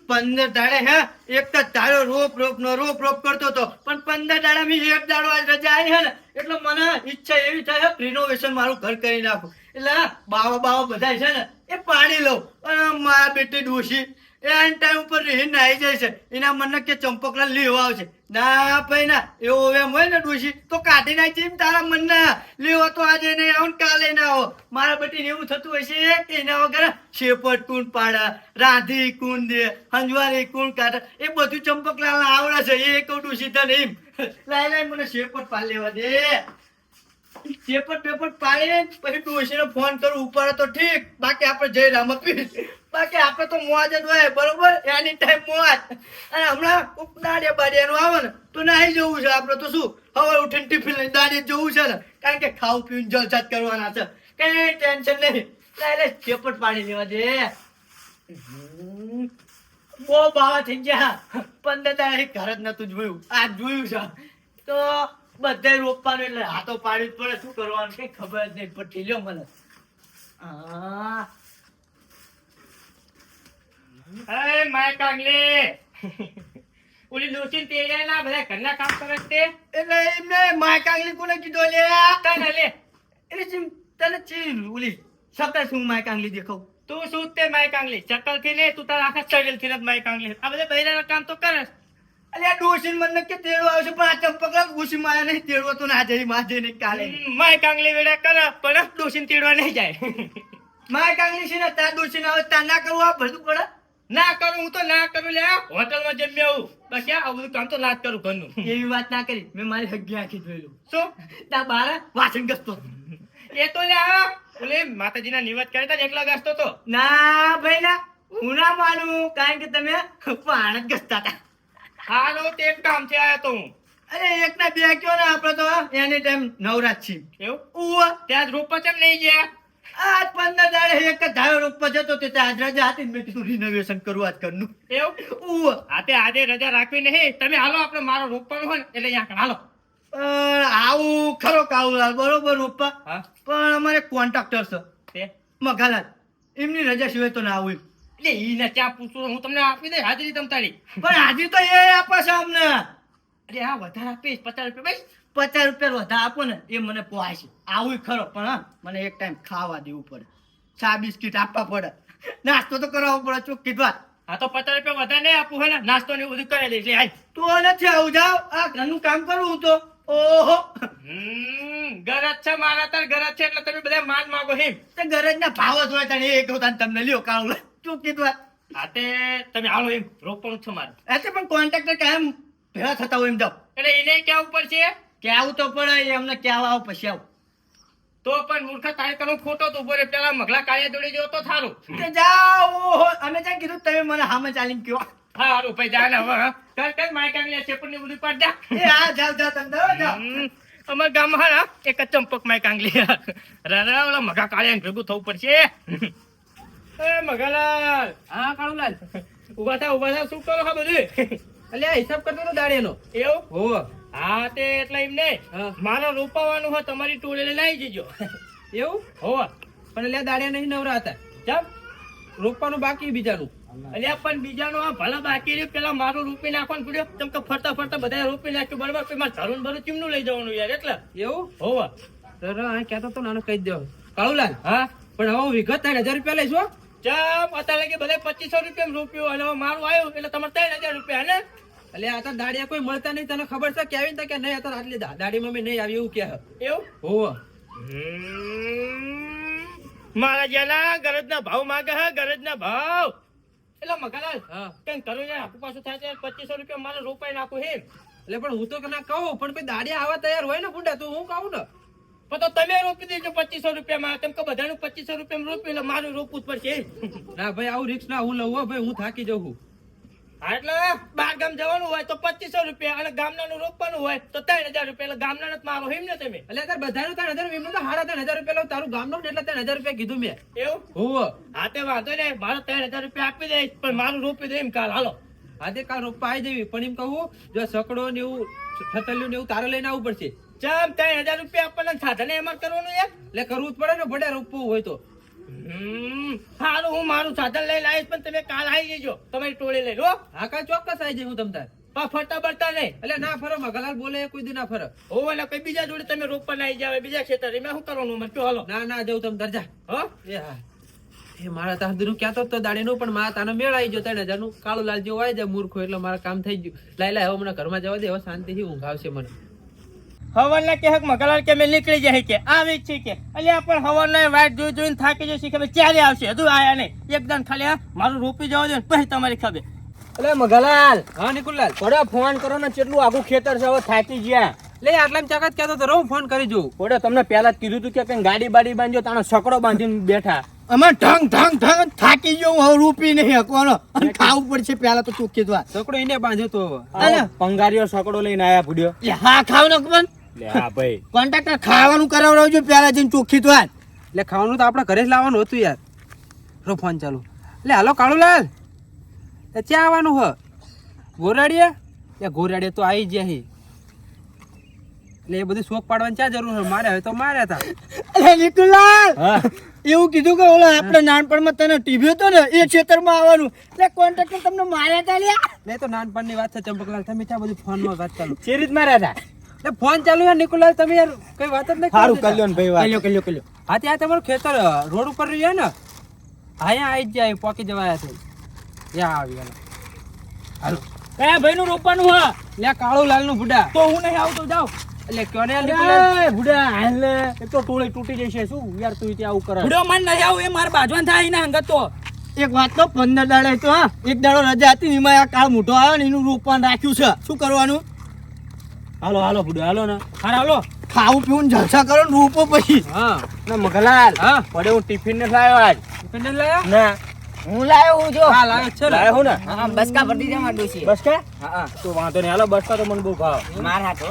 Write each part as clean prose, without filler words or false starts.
15 દાડે હે એક તો તારો રોપ કરતો હતો, પણ 15 દાડા મેં એક દાડો આજ રજા આવી હે ને એટલે મને ઈચ્છા એવી થાય રિનોવેશન મારું ઘર કરી નાખું. એટલે બાવા બધા છે ને એ પાણી લઉં અને મારા બેટી ડોશી એન ટાઈમ ઉપર રહીને આવી જાય છે. એના મને કે ચંપકલાલ લેવા આવશે. ના ભાઈ ના, એવો એમ હોય ને ડોશી તો કાઢી નાખી તારા મનને. લેવા તો આજે નહીં આવો ને કાલે ના આવો. મારા બેટીને એવું થતું હોય છે કે એના વગર શેપટ કુણ પાડે, રાધી કુણ દે, હંજવારી કુણ કાઢે, એ બધું ચંપકલાલ આવડે છે. એ કહું ડોશી તને એમ લાય મને શેપટ પાડ લેવા દે. શેપટ પેપટ પાડીને પછી ડોશીને ફોન કરું, ઉપર તો ઠીક, બાકી આપણે જઈ રામ બાકી આપણે તો મોજ જ હોય બરોબર, એની ટાઈમ મોજ. અને હમણાં દાડિયા બાડિયાનું આવે ને તો નાહી જવું છે. આપણે તો શું હવે ઉઠીને ટિફિન લઈને દાડિયા જવું છે ને, કારણ કે ખાવું પીવું જલસા જ કરવાના છે, કઈ ટેન્શન નહીં. એટલે શેપટ પાડી લેવા દે. બહુ બાવા થઈ ગયા, 15 દાડા ઘર જ નતું જોયું, આજ જોયું છે તો બધા રોપવાનું એટલે હાથો પાડી જ પડે. શું કરવાનું કઈ ખબર જ નહીં પડતી. લ્યો મને માય કાંગલી ઓલી લોચીન તેડે ના બધા ઘરના કામ કરે તે એટલે એમને માય કાંગલી કોને કીધો લે તને લે એટલે તને ચીલ ઓલી સકર શું માય કાંગલી દેખાવ. તું શું તે માય કાંગલી ચક્કર થી ને તું તારા આખા શરીર થી માય કાંગલી. આ બધા બૈરાના કામ તો કરે. અલે આ ડોશીન મને કે તેડો આવશે પણ આ ચંપકલાલ ઘુસી માયા નહીં તેડવો તો ના જઈ માજે નહીં કાલે. માય કાંગલી વેડા કરે પણ ડોશીન તેડવા નહીં જાય. માય કાંગલી છે ને તાર ડોશીને હવે તાર ના કરવું આ બધું પડે. ના કરું હું તો ના કરું લે. હોટલમાં જમી આવું બસ આ બધું કામ તો ના જ કરું ઘરનું. એવી વાત ના કરી, મેં મારી હગ્ગી આખી જોયેલું. શું તાર બારા વાસણ ઘસતો. એ તો લે ઓલે માતાજીના નિવાસ કરે તા એકલા ઘસતો તો. ના ભાઈ ના, હું ના માનું, કારણ કે તમે પાણ જ ઘસતા હતા. હાલો તે કામ છે આયો તો હું. અરે એક ના બે કયો ને આપણે તો એની ટાઈમ નવરાત છીએ. એવું ઉવા ત્યાં જ રોપા ચમ નહીં ગયા. આજ 15 દાડે એક જ ધારો રોપવા જતો તે આજ રજા હતી ને મેં કીધું રિનોવેશન કરવું આજ ઘરનું. એવું ઉવા આજે રજા રાખવી નહીં. તમે હાલો આપણે મારો રોપવાનું હોય ને એટલે અહીંયા હાલો. આવું ખરો કાવું બરોબર રોપવા, હા પણ અમારે કોન્ટ્રાક્ટર છે તે મઘાલાલ, એમની રજા સિવાય તો ના આવું. એટલે ઈને ત્યાં પૂછું હું તમને આપી દે હાજરી તમ તારી. પણ હાજી તો એ આપે છે અમને. અરે હા વધારે આપીશ 50 રૂપિયા બસ. 50 રૂપિયા વધારે આપો ને એ મને પોહાય છે. આવું ખરો પણ હા મને એક ટાઈમ ખાવા દેવું પડે, ચા બિસ્કીટ આપવા પડે, નાસ્તો તો કરાવવો પડે. ચોખ્ખી વાત. હા તો 50 રૂપિયા વધારે નહીં આપું હોય ને નાસ્તો ને બધું કરી દઈશ. લે તો નથી આવું, જાવ આ ઘરનું કામ કરું હું તો. ઓહો ગરજ છે મારા તાર ગરજ છે એટલે તમે બધા માન માંગો હિમ. તે ગરજ ના ભાવ જ હોય તને એ કહું તને તમને લ્યો કાળું ચોખ્ખી વાત. હા તે તમે હાલો એમ રોપવાનું છે મારે. એટલે પણ કોન્ટ્રાક્ટર કાયમ ભેળા થતા હોય એમ જાવ એટલે એને કેવું પડશે કે આવું તો પડે એમને ક્યાં આવો પછી આવું. તો પણ મૂર્ખા તારે કરું ખોટો તો ઉભો રે પેલા મગલા કાળિયા દોડી જેવો તો થારું. તે જાઓ ઓહો અમે ત્યાં કીધું તમે મને હામે ચાલીને કયો. હા હારું ભાઈ જા ને હવે કર માય કાંગલી ચેપડ ને બધું પાડ જા. એ હા જાવ તમે જાઓ. અમારા ગામમાં હા એક જ ચંપક માય કાંગલી રારા ઓલા મગા કાળિયા ભેગું થવું પડશે. એ મગાલાલ. હા કાળુલાલ, ઉભા થા શું કરો હા બધું. અલ્યા હિસાબ કરતો તો દાડેનો. એવું હોવ. હા તે એટલે એમ નહીં હા. મારે રોપાવાનું હોય તમારી ટોળે લઈને આવી જજો. એવું હોવા પણ અલ્યા દાડિયા નહીં નવરા હતા, ચમ રોપવાનું બાકી બીજાનું. અલ્યા પણ બીજાનો આ ભલા બાકી રહ્યું પેલા મારું રોપી નાખવાનું પડ્યો. તમે તો ફરતા બધા રોપી નાખ્યું બરાબર. પછી મારે ધરું ભરું ચીમનું લઈ જવાનું યાર એટલે. એવું હોવા સર આ કહેતો તો નાનો કહી દેવો. કાળુલાલ હા પણ હવે હું વિગત 3000 રૂપિયા લઈશ હો. ચમ અત્યારે કે બધા 2500 રૂપિયા રોપ્યો અને હવે મારું આવ્યું એટલે તમારે 3000 રૂપિયા ને. અલ્યા આ તો દાડિયા કોઈ મળતા નહીં, તને ખબર છે કે આવીને કે નહીં અત્યારે આટલી દાડીમાં મેં નહીં આવી એવું કે એવું હોવ. મારા જ્યાંના ગરજના ભાવ માગે હે ગરજના ભાવ. એટલે મગાલાલ હા કઈ કરું યાર આપું પાછું થાય છે 2500 રૂપિયા મારે રોપાઈ નાખું હે. એટલે પણ હું તો ના કહું પણ કોઈ દાડિયા આવા તૈયાર હોય ને બુડા તો હું કહું ને. પણ તો તમે રોપી દેજો 2500 રૂપિયામાં. કેમ કે બધાનું 2500 રૂપિયામાં રોપ્યું એટલે મારું રોપવું જ પડશે. ના ભાઈ આવું રિક્સ ના હું લઉં હો ભાઈ, હું થાકી જાઉં છું. હા એટલે બહાર ગામ જવાનું હોય તો 2500 રૂપિયા અને ગામડાનું રોપવાનું હોય તો 3000 રૂપિયા. એટલે ગામડાને જ મારો હિમ ને તમે. એટલે અત્યારે બધાનું 3000 એમનું તો 3500 રૂપિયા લઉં, તારું ગામનું ને એટલે 3000 રૂપિયા કીધું મેં. એવું હોવ. હા તે વાંધો નહીં મારો 3000 રૂપિયા આપી દઈશ પણ મારું રોપી દે એમ કાલ હાલો. આજે કાલ રોપવા આવી જવી પણ એમ કહું જો સકડો ને એવું છતલિયું ને એવું તારે લઈને આવવું પડશે. ચમ 3000 રૂપિયા આપણને સાધને એમાં કરવાનું યાર. એટલે કરવું જ પડે ને ભલે રોપવું હોય તો. હારું હું મારું સાધન લઈને આવીશ પણ તમે કાલ આવી જજો તમારી ટોળી લઈને હો. હા કાલ ચોક્કસ આવી જઈ હું તમ તાર. પણ ફરતા બરતા નહીં. એટલે ના ફરો મગલાલ બોલે એ કોઈ દી ના ફરો. હો એટલે કઈ બીજા જોડે તમે રોપવા આવી જાવ બીજા ખેતર એમાં શું કરવાનું મને કયો હાલો. ના ના જવું તમ તાર જા. હો એ હા એ મારા તારનું ક્યાં તો દાડીનું પણ મારા તાનો મેળ આવી ગયો 3000 નું. કાળું લાલ જેવું આવી જાય મૂર્ખો એટલે મારા કામ થઈ ગયું. લાય હવે મને ઘરમાં જવા દે, હવે શાંતિથી ઊંઘ આવશે મને. હવારના કે હક મગલાલ કે મેં નીકળી જાય કે આવી જ છે કે અલ્યા પણ હવારના વાટ જોઈ જોઈને થાકી જશે કે ક્યારે આવશે હજુ આયા નહીં. એકદમ ખાલી આ મારું રોપી જવા દે પછી તમારી ખબર. એટલે મગલાલ હા નિકુલલાલ થોડો ફોન કરો ને કેટલું આખું ખેતર છે હવે થાકી ગયા. લે આટલામાં ચાકત કહેતો તો હું ફોન કરી જોઉં. થોડો તમને પહેલા જ કીધું તું કે કઈ ગાડી બાડી બાંધ્યો તાનો સકડો બાંધીને બેઠા. અમે ઢંગ ઢંગ ઢંગ થાકી ગયો હવે રૂપી નહીં હકવાનો અને ખાવું પડશે પહેલા તો ચોખ્ખી વાત. છોકરો એને બાંધ્યો તો અરે પંગારીઓ સકડો લઈને આયા ભૂડ્યો. હા ખાવ ને પણ લે હા ભાઈ કોન્ટ્રાક્ટર ખાવાનું કરાવડાવજો પહેલા જઈને ચોખ્ખી વાત. એટલે ખાવાનું તો આપણે ઘરે જ લાવવાનું હતું યાર. રો ફોન ચાલુ. એટલે હાલો કાળુલાલ એ ક્યાં આવવાનું હ? ગોરાડીએ એ ગોરાડીએ તો આવી ગયા હી. એટલે એ બધી શોખ પાડવાની ક્યાં જરૂર છે? મારે હવે તો માર્યા હતા. અરે નિકુલાલ એવું કીધું કે ઓલા આપણે નાનપણમાં તને ટીવી હતો ને એ ક્ષેત્રમાં આવવાનું એટલે કોન્ટ્રાક્ટર તમને માર્યા હતા લ્યા. લે તો નાનપણની વાત છે ચંપકલાલ, તમે ક્યાં બધું ફોનમાં વાત ચાલુ? ચેરીત માર્યા હતા. એટલે ફોન ચાલુ યાર નિકુલાલ, તમે યાર કઈ વાત જ નહીં કરો. સારું કલ્યો ને ભાઈ વાત. કલ્યો. હા ત્યાં તમારું ખેતર રોડ ઉપર રહ્યું ને? હા અહીંયા આવી જ જાય, પોકી જવાયા છે. યા આવી ગયા. હાલો કયા ભાઈ નું રોપવાનું હા લે કાળુલાલ નું બુડા. તો હું નહીં આવતો જાઉં. એટલે ક્યો ને યાર નિકુલાલ? અરે ભૂડા હાલ ને એક તો ટોળી તૂટી જશે શું યાર તું ત્યાં આવું કરે. ભૂડો મન નહીં આવું એ મારે બાજવાન થાય એના હંગત તો. એક વાત તો 15 દાડે તો હા એક દાડો રજા હતી ને એમાં આ કાળ મોટો આવ્યો ને એનું રોપવાનું રાખ્યું છે. શું કરવાનું? હાલો ભૂડા હાલો ને. હાર હાલો ખાવું પીવું ને જલસા કરો ને રોપો પછી. હા ના મગલાલ હા પડે હું ટિફિન ને લાવ્યો આજ. ટિફિન લઈ લાયા? ના હું લાયો હું જો હા લાવ્યો છે ને. લાવ્યો હું ને. હા બસકા ભરતી જમા ડોસી બસ કે હા તો વાંધો નહીં હાલો બસ તો મને બહુ ભાવ. માર હાથો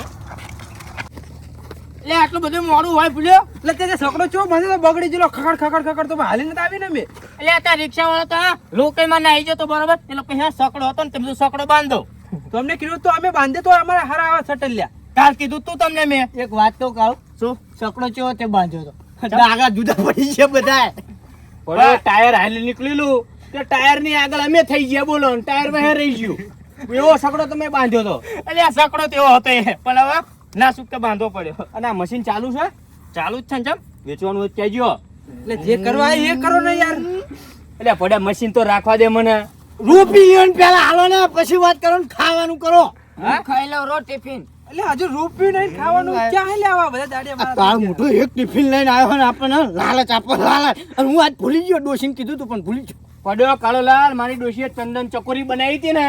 એટલે આટલું બધું મોડું હોય ભૂલ્યો. એટલે તે છોકરો ચો મને તો બગડી ગયેલો ખખડ તો હાલી નથી આવી ને મેં. એટલે આ રિક્ષા વાળો તો લોકેમાં ના આવી જતો બરોબર એટલે પછી સકડો હતો ને તમે તો સકડો બાંધો. તો અમને કીધું તો અમે બાંધે તો અમારે હારા આવા સટલ્યા. કાલ કીધું તું તમને મેં. એક વાત તો કહું શું સકડો ચેવો તે બાંધ્યો તો ડાગા જુદા પડી છે બધાય. હા. ટાયર હાલી નીકળેલું તે ટાયર ની આગળ અમે થઈ ગયા બોલો ને ટાયર વહે રહી ગયું એવો સકડો તમે બાંધ્યો તો. એટલે આ સકડો તેવો હતો એ પણ હવે ના સુકે બાંધવો પડ્યો. અને આ મશીન ચાલુ છે ચાલુ જ છે ને ચમ વેચવાનું હોય તો કહેજો. એટલે જે કરવા એ કરો ને યાર. એટલે પડે મશીન તો રાખવા દે મને. રૂપિયો પેલા હાલો ને પછી વાત કરો ને ખાવાનું કરો. હા? ખાઈ લો રો ટિફિન એટલે હજુ રૂપિયું નહીં ખાવાનું ક્યાં લેવા બધા દાડિયા આ મારા કાળ મોટો એક ટિફિન લઈને આવ્યો ને આપણને લાલચ આપો લાલચ. અને હું આજ ભૂલી ગયો ડોશીને કીધું તું પણ ભૂલી ગયો. પડ્યો કાળોલાલ મારી ડોશીએ ચંદન ચકોરી બનાવી હતી ને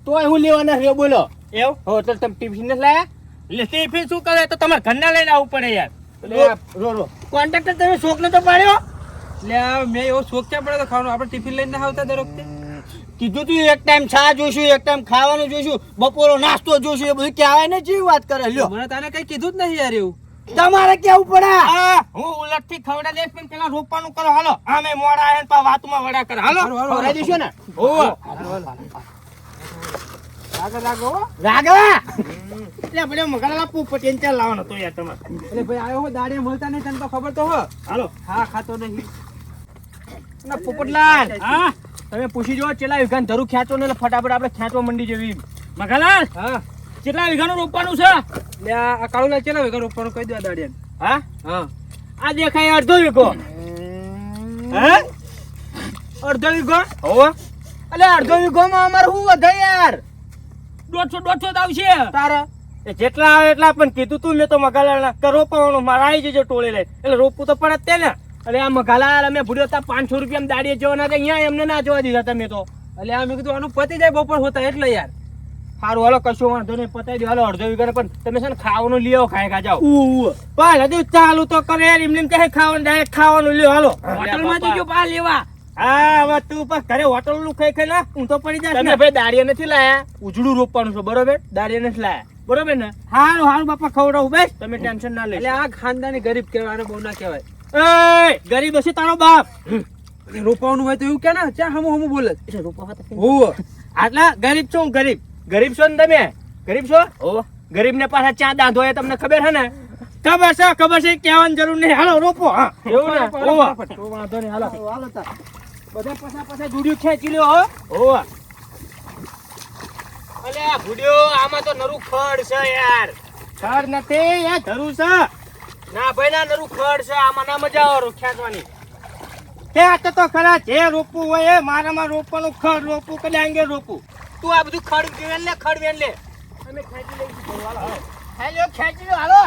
તો હું લેવાના રહ્યો બોલો. એવું હો તો તમે ટિફિન ને લાયા. એટલે ટિફિન શું કરે તો તમારે ઘરના લઈને આવવું પડે યાર. રો કોન્ટ્રાક્ટર તમે શોખ નતો પાડ્યો. એટલે આ મેં એવો શોખ ક્યાં પડે તો ખાવાનું આપણે ટિફિન લઈને ના આવતા દર વખતે. કીધું તું એક ટાઈમ ચા જોઈશું એક ટાઈમ ખાવાનું જોઈશું બપોરો નાસ્તો જોઈશું એ બધું કહેવાય ને જેવી વાત કરે લ્યો. મને તને કઈ કીધું જ નહીં યાર એવું. તમારે કેવું પડે. હું ઉલટ થી ખવડા દઈશ પણ પેલા રોપવાનું કરો હાલો. આમે મોડા આયા ને પા વાતમાં વડા કરે હાલો. હારું, હારું, ખવડાવી દઈશું ને. ઓહો આગળ રાખો હો. રાઘવા એટલે ભલે મગલાલા પોપટીને ચાલ લાવવાનો તો યાર તમારે. એટલે ભાઈ આવ્યો હો દાડિયા મળતા નહીં તને તો ખબર તો હો. હાલો હા ખાતો નહીં. ના પોપટલાલ હા તમે પૂછી જો ચેલા વિઘાન ધરું ખેંચો ને એટલે ફટાફટ આપણે ખેંચવા મંડી જેવી. મગલાલ હા કેટલા વીઘાનું રોપવાનું છે? એટલે આ કાળુલા ચેલા વેગા રોપવાનું કહી દો આ દાડિયાને. હા હા આ દેખાય અડધો વીઘો. હે અડધો વીઘો હોવે. એટલે અડધો વીઘોમાં અમારે શું વધે યાર. 150 જ આવશે તારા એ જેટલા આવે એટલા પણ કીધું તું મેં તો મગાલાલ કે રોપવાનું મારે આવી જજો ટોળે લઈ એટલે રોપવું તો પડે જ તે ને. અરે આ મગાલાલ અમે ભૂલ્યો તા 500 રૂપિયા દાડીએ જવાના હતા અહીંયા એમને ના જોવા દીધા તમે તો. એટલે આ મેં કીધું આનું પતી જાય બપોર હોતા એટલે યાર. સારું હાલો કશો વાંધો નહીં પતાવી દો હાલો અડધો વીઘા પણ તમે છે ને ખાવાનું લઈ આવો ખાય જાઓ. પણ હજુ ચાલુ તો કરે યાર એમને કહે ખાવાનું ડાયરેક્ટ ખાવાનું લ્યો હાલો. હોટલમાં જજો પા લેવા. હા હવે તું પણ ઘરે હોટલ નું ખાઈ ખાઈ ના હું તો પડી જાય. તમે ભાઈ દાડિયા નથી લાયા ઉજળું રોપવાનું છે બરોબર દાડિયા નથી લાયા બરોબર ને. હારું હારું બાપા ખવડાવું બેસ તમે ટેન્શન ના લે. એટલે આ ખાનદાની ગરીબ કહેવાય આને બહુ ના કહેવાય. એ ગરીબ હશે તારો બાપ. રોપાવાનું હોય તો એવું કે ને ચા હમું બોલે. રોપવા હોવ આટલા ગરીબ છો હું ગરીબ ગરીબ છો ને તમે ગરીબ છો ગરીબ ને પાછા ચા દાંધો એ તમને ખબર છે ને ખબર છે કહેવાની જરૂર નહીં. હાલો રોપો. હા એવું ને? ઓવા. તો વાંધો નહીં, હાલો. હાલો તાર. બધા પાછા દૂડિયું ખેંચી લ્યો હો. ઓવા. અલે આ ભૂડ્યો આમાં તો નરું ખડ છે યાર. ખડ નથી યાર, ધરું છે. ના ભાઈ ના, નરું ખડ છે. આમાં ના મજા આવે ખેંચવાની. ખેંચ તો ખરા, જે રોપવું હોય એ મારામાં રોપવાનું. ખડ રોપવું કે ડાંગર રોપવું. તું આ બધું ખડ વેણ લે, ખડ વેણ લે. અમે ખેંચી લઈશું. હાલો ખેંચી લો, હાલો.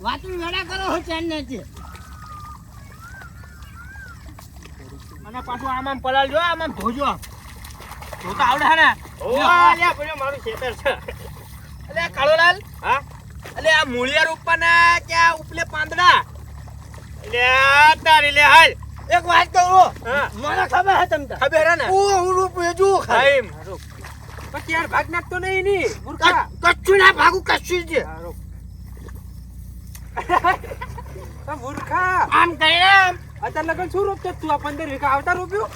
વાતું વેડા કરો હો ચાંદ ને. મને પાછું આમ પલાળજો, આમ ધોજો. ધોતા આવડે હે ને? ઓવા લે ભઈ, મારું ખેતર છે. અલે કાળોલાલ, હા? અલે આ મૂળિયા રોપવાના કે આ ઉપલે પાંદડા? લે તારી લે હાલ. એક વાત કહું, મને ખબર હે તમને. ખબર હે ને? હું રોપું એ જો ખાઈમ. પછી યાર ભાગ નાખતો નહીં ની મૂર્ખા. કચ્છું ના ભાગું, કચ્છું જ. આ મૂર્ખા, આમ કરીને આમ અત્યારે લગન શું રોપતો તું? આ 15 વીઘા આવતા રોપ્યું?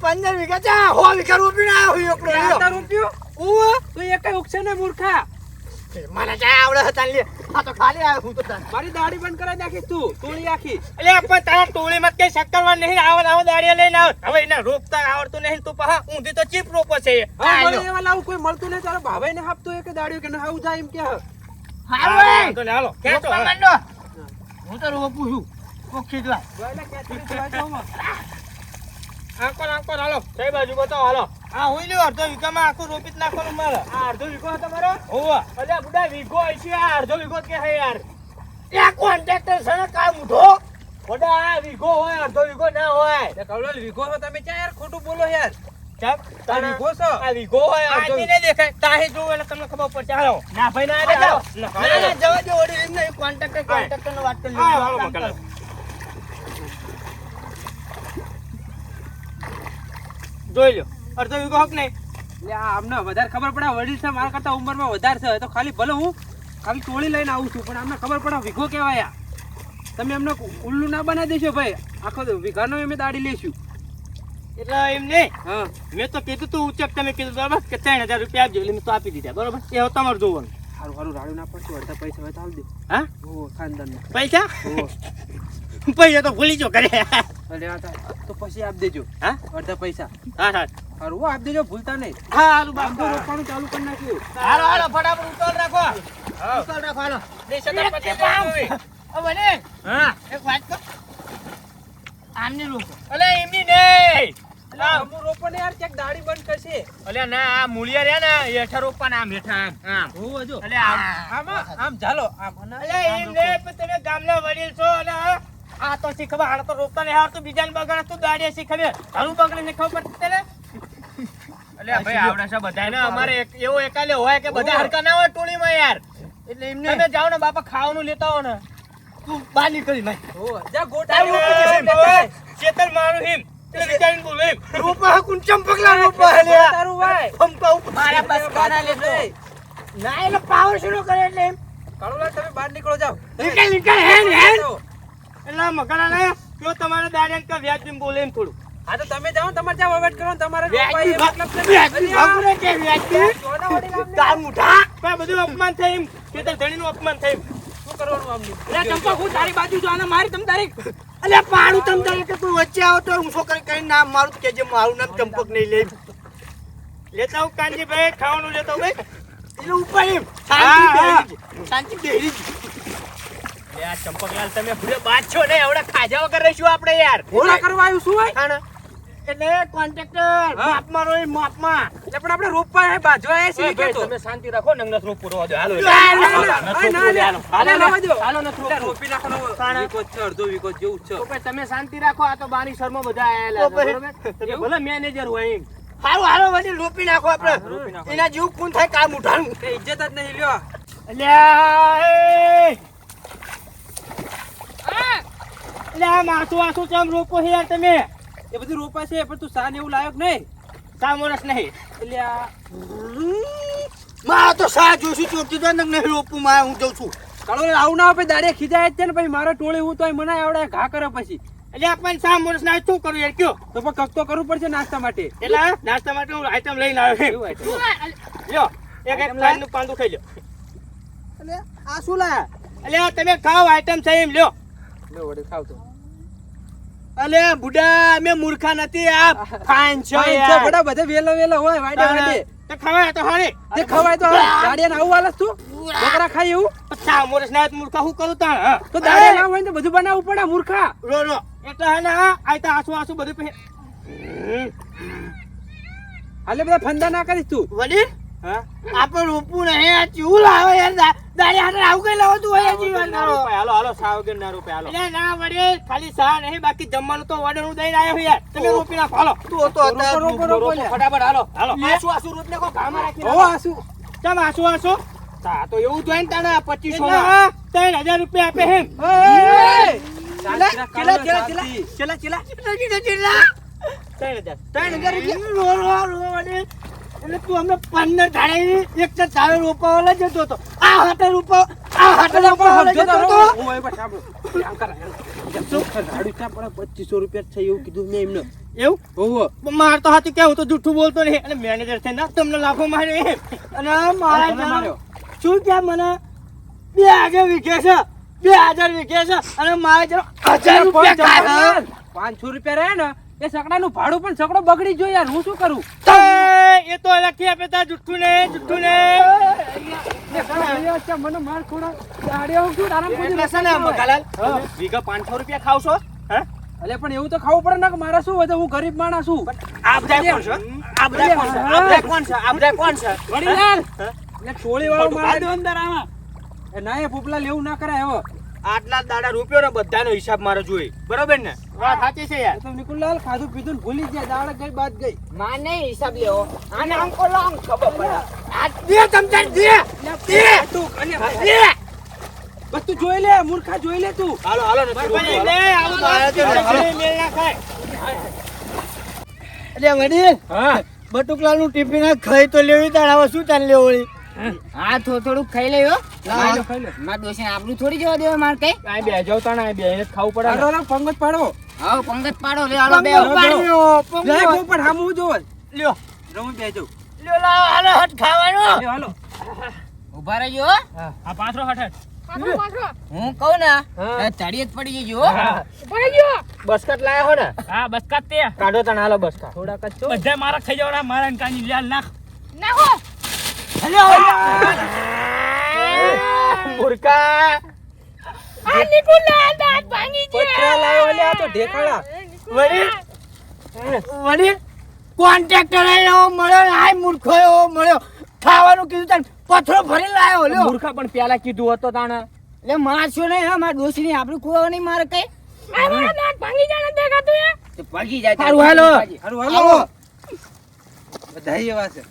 15 વીઘા ચા 100 વીઘા રોપીને આવ્યો એકલો આવતા રહ્યો. રોપ્યું? ઓવા તો એક ઉગશે ને મૂર્ખા. મને ચા આવડે હતા લે. આ તો ખાલી આવ્યો હું તો તાર. મારી દાઢી બંધ કરાવી નાખીશ તું, તોડી આખી. એટલે પણ તારા ટોળીમાં કઈ શક્કરવા નહીં. આવો દાડિયા લઈને આવ. હવે એને રોપતા આવડતું નહીં. તું પહા ઊંધી તો ચીપ રોપો છે. હા, મને એવા લાવું કોઈ મળતું નહીં. તારો ભાવે ને આપતો એક દાડિયો કે ના આવું જાય એમ કે. હાલો ખેંચો માંડો. હું તો રોપું છું. ઓખી દવા. આંકો હાલો. કઈ બાજુ બતાવો હાલો. હા હું લ્યો અડધો વીઘામાં આખું રોપી જ નાખવાનું મારે. આ અડધો વીઘો હતો મારો? હોવા. અલ્યા બુડા વીઘો છે. આ અડધો વીઘો કે હે યાર. એ કોન્ટ્રાક્ટર છે ને કા મૂઢો. બુડા આ વીઘો હોય, અડધો વીઘો ના હોય. તે કવળલ વીઘો છો તમે ક્યાં યાર ખોટું બોલો યાર. ચાલ આ વીઘો છો? આ વીઘો હોય અડધો. આથી નહીં દેખાય. તાહી જોવો એટલે તમને ખબર પડશે. હાલો. ના ભાઈ ના જાઓ. ના જવા દો. ઓડી એમ નહીં. કોન્ટ્રાક્ટર નો વાત કરી લો. હાલો મકલા. જોઈ લો અડધો વીઘો હક નહીં. એટલે આ આમને વધારે ખબર પડે વડીલ છે મારા કરતા ઉંમરમાં વધારે છે તો ખાલી ભલે હું ખાલી ટોળી લઈને આવું છું પણ આમને ખબર પડે વીઘો કહેવાય. તમે એમને ઉલ્લુ ના બનાવી દેશો ભાઈ. આખો વીઘાનો અમે દાડી લેશું. એટલે એમ નહીં. હા, મેં તો કીધું તું ઉચક. તમે કીધું બરાબર કે 3000 રૂપિયા આપજો. એટલે મેં તો આપી દીધા. બરોબર એ હવે તમારે જોવાનું. સારું રાડું ના પડતું. અડધા પૈસા હોય તો આલ દે. હા ઓ ખાનદાન પૈસા પૈસા તો ભૂલી જો કરે. અરે આ તો પછી આપ દેજો. હા અડધા પૈસા હા હા સારું આપ દેજો, ભૂલતા નહીં. હા હારું આમ તો રોપવાનું ચાલુ કરી નાખ્યું. હાલો ફટાફટ ઉતાળ રાખો. ઉતાળ રાખો હાલો. દે છત્રપતિ બાબુ. હવે ને હા એક વાત કર. આમની રોકો. અલે એમની નહીં. અમુ રોપો ને યાર ક્યાંક દાઢી બંધ કરશે. અલે ના આ મૂળિયા રહ્યા ને હેઠા રોપવાના. આમ હેઠા આમ હોવો જો. અલે આમ ચાલો આમ. અલે એમ ને તમે ગામના વડીલ છો અને આ તો શીખવા આને તો રોકતા નહીં આવડતું. બીજાને બગાડે તું દાડિયા શીખવે. તારું બગડે ને ખબર પડતી ને. અલે ભાઈ આવડે છે બધાને. અમારે એવો એકાલે હોય કે બધા હરકા ના હોય ટોળીમાં યાર. એટલે એમને તમે જાઓ ને બાપા ખાવાનું લેતા હો ને તું બહાર નીકળી ભાઈ. હો જા ગોટા રોપી ચેતન મારું હિમ એટલે વિચારીને બોલો એમ. રૂપા કુન ચંપકલા રૂપા હે તારું ભાઈ. પંપા ઉપર મારા બસ કાના લેતો. ના એટલે પાવર શરૂ કરે એટલે એમ. કાળુલા તમે બહાર નીકળો જાઓ. નીકળ હેન એટલે મકાના ને જો તમારે દાડિયા કે વ્યાજ બી બોલે એમ થોડું. હા તો તમે જાઓ તમારે જ્યાં વહીવટ કરો ને તમારે વ્યાજ રોપાય એ વ્યાજ મતલબ ભાગુરે કે વ્યાજ સોના વડીલ આમને તાર મુઠા પણ બધું અપમાન થાય એમ. ખેતર ધણીનું અપમાન થાય એમ. શું કરવાનું આમનું? એટલે ચંપા હું તારી બાજુ જો આને મારી તમ તારી. અલ્યા પાડું તમ તારી કે તું વચ્ચે આવો તો હું છોકરી કઈ નામ મારું કેજે. મારું નામ ચંપક નહીં લે. લેતા હું કાનજીભાઈ ખાવાનું લેતો ભાઈ. એટલે ઉપર એમ શાંતિ બેહરી યાર. ચંપકલાલ તમે ભૂલે બાદ છો ને એવડા ખાજા વગર રહીશું આપણે યાર. ઘોડા કરવા આવ્યું શું હોય? ખાના એટલે કોન્ટ્રાક્ટર માપમાં રોય માપમાં. એટલે પણ આપણે રોપવા હે બાજવા હે સી કે તો તમે શાંતિ રાખો નંગનસ રોપ પૂરો દો. હાલો રોપી નાખવાનો વીકો છે, અડધો વીકો જેવું છે. તો તમે શાંતિ રાખો. આ તો બારી શર્મા બધા આયેલા છે બરોબર. ભલે મેનેજર હોય એમ. હાલો વળી રોપી નાખો આપણે. એના જેવું કોણ થાય કામ ઉઠાણું. એ ઇજ્જત જ નહીં લ્યો. અલ્યા એ અલ્યા માથું આસું ચમ રોપો છે યાર તમે. એ બધું રોપા છે પણ તું સાન એવું લાયક નહીં. સામોરસ નહીં. એટલે આ મારા તો સા જોશું ચોટી તો નહીં રોપું. મારે હું જઉં છું. કાળો આવું ના આપે દાડે ખીજાય જ છે ને પછી મારા ટોળે હું તો મને આવડે ઘા કરે પછી. એટલે આપણને સામોરસ ના શું કરું યાર કયો. તો પણ કક તો કરવું પડશે નાસ્તા માટે. એટલે નાસ્તા માટે હું આઈટમ લઈને આવ્યો. લ્યો એક પાનનું પાંદું ખાઈ લ્યો. એટલે આ શું લાયા? અલ્યા તમે ખાવ આઈટમ છે એમ લ્યો. લે વડે ખાવ તો અલ્યા બુડા અમે મૂર્ખા નથી આ ફાઈન છે ફાઈન છે, યાર. બડા બધે વેલો વેલો હોય વાડે વાડે તો ખવાય તો હારે. તે ખવાય તો દાડિયા ને આવું હાલસ તું બકરા ખાય એવું પછા મોરસ ના મૂર્ખા હું કરું તાણ હા. તો દાડિયા ના હોય ને તો બધું બનાવવું પડે મૂર્ખા. રો રો એટલે હે ને આ તો આસુ બધું પહે હાલે બધા ફંદા ના કરીશ તું. વડીલ હા આપણે રોપવું નહીં આ ચૂલ આવે યાર દાડી હાથે આવું કઈ લાવો તું હોય જીવન કરો હાલો હાલો સાવગર ના રૂપિયા હાલો એટલે ના વડીલ ખાલી સા નહીં બાકી જમવાનું તો ઓર્ડર હું દઈને આવ્યો યાર તમે રોપી નાખો હાલો તું તો અત્યારે રોપો લે. ફટાફટ હાલો હાલો આસુ રોપ ને કો ગામમાં રાખી ઓ આસુ ચાલ આસુ તા તો એવું જોઈએ ને તાણે 2500 માં 3000 રૂપિયા આપે હે ચલા 3000 રૂપિયા એટલે તું અમને 15 ધાડે એક તો તારે રોપાવાલા જતો હતો આ હાથે રોપાવાલા જતો હતો. હું એક વાર સાંભળો આમ કર રાડુ ચા પડે 2500 રૂપિયા છે એવું કીધું મેં એમને. એવું ઓહો માર તો હાથી કેવું તો જૂઠું બોલતો નહીં અને મેનેજર છે ના તમને લાફો માર્યો એમ અને મારા તમને માર્યો. શું કે મને 2000 વીઘે છે 2000 વીઘે છે અને મારે જરા 1000 રૂપિયા ખાય 500 રૂપિયા રહે ને એ સકડાનું ભાડું પણ સકડો બગડી ગયો યાર હું શું કરું. એ તો લખી આપે તા જુઠ્ઠું ને મને માર થોડા દાડિયા હું આરામ એટલે છે ને મગાલાલ વીઘા 500 રૂપિયા ખાવશો હે અલે પણ એવું તો ખાવું પડે ને કે મારે શું હોય તો હું ગરીબ માણસ છું. આ બધા કોણ છે આ બધા કોણ છે વડીલાલ એટલે ટોળી વાળો બધું મારે કાઢો અંદર આમાં એ ના એ ફૂફલા લેવું ના કરાય હવે. આટલા દાડા રૂપિયો ને બધાનો હિસાબ મારો જોઈ બરોબર ને વાત સાચી છે યાર એ તો નિકુલલાલ ખાધું પીધું ને ભૂલી ગયા દાડા ગઈ બાદ ગઈ. માં નહીં હિસાબ લેવો આને અંકો લોંગ ખબર પડે આ દે તમતાર દે તું અને બસ તું જોઈ લે મૂર્ખા જોઈ લે તું. હાલો હાલો નથી લે આવું તો મેલ ના ખાય એટલે વડીલ હા બટુકલાલ નું ટિફિન ખાઈ તો લેવી તાર હવે શું ચાલ લેવડી હા થોડું ખાઈ લેવો ખાઈ લે ખાઈ લે. માર દોશીને આપણું થોડી જવા દેવા માર કઈ આ બે જાવ તાણા બે જ ખાવું પડે હાલો હાલો પંગત પાડો. હા પંગત પાડો લે હાલો બે લે પોપટ હામું જોવો લ્યો રમું બે જાઉં. લ્યો લા હાલો હટ ખાવાનું લે હાલો ઉભા રહેજો હા આ 500 હું કહું ને હા. ચડી જ પડી જજો બસકટ લાયા હો ને હા બસકટ તે કાઢો તને હાલો બસકટ થોડા કચ્ચો બધા મારા ખાઈ જવાના મારા ને કાની લ્યાલ નાખ નાખો મૂર્ખા આ નિકુલના દાંત ભાંગી પથરા લાવ્યો લે આ તો ઢેકાળા. વડીલ કોન્ટ્રાક્ટર એવો મળ્યો ને આ મૂર્ખો એવો મળ્યો ખાવાનું કીધું તાર પથરો ભરી લાયો લ્યો. મૂર્ખા પણ પેલા કીધું હતો તાણે એટલે મારશો નહીં હા મારા દોશીની આપણું કુવા નહીં મારે કઈ ભાગી જાય હારું હાલો હારું હાલો બધા એવા છે.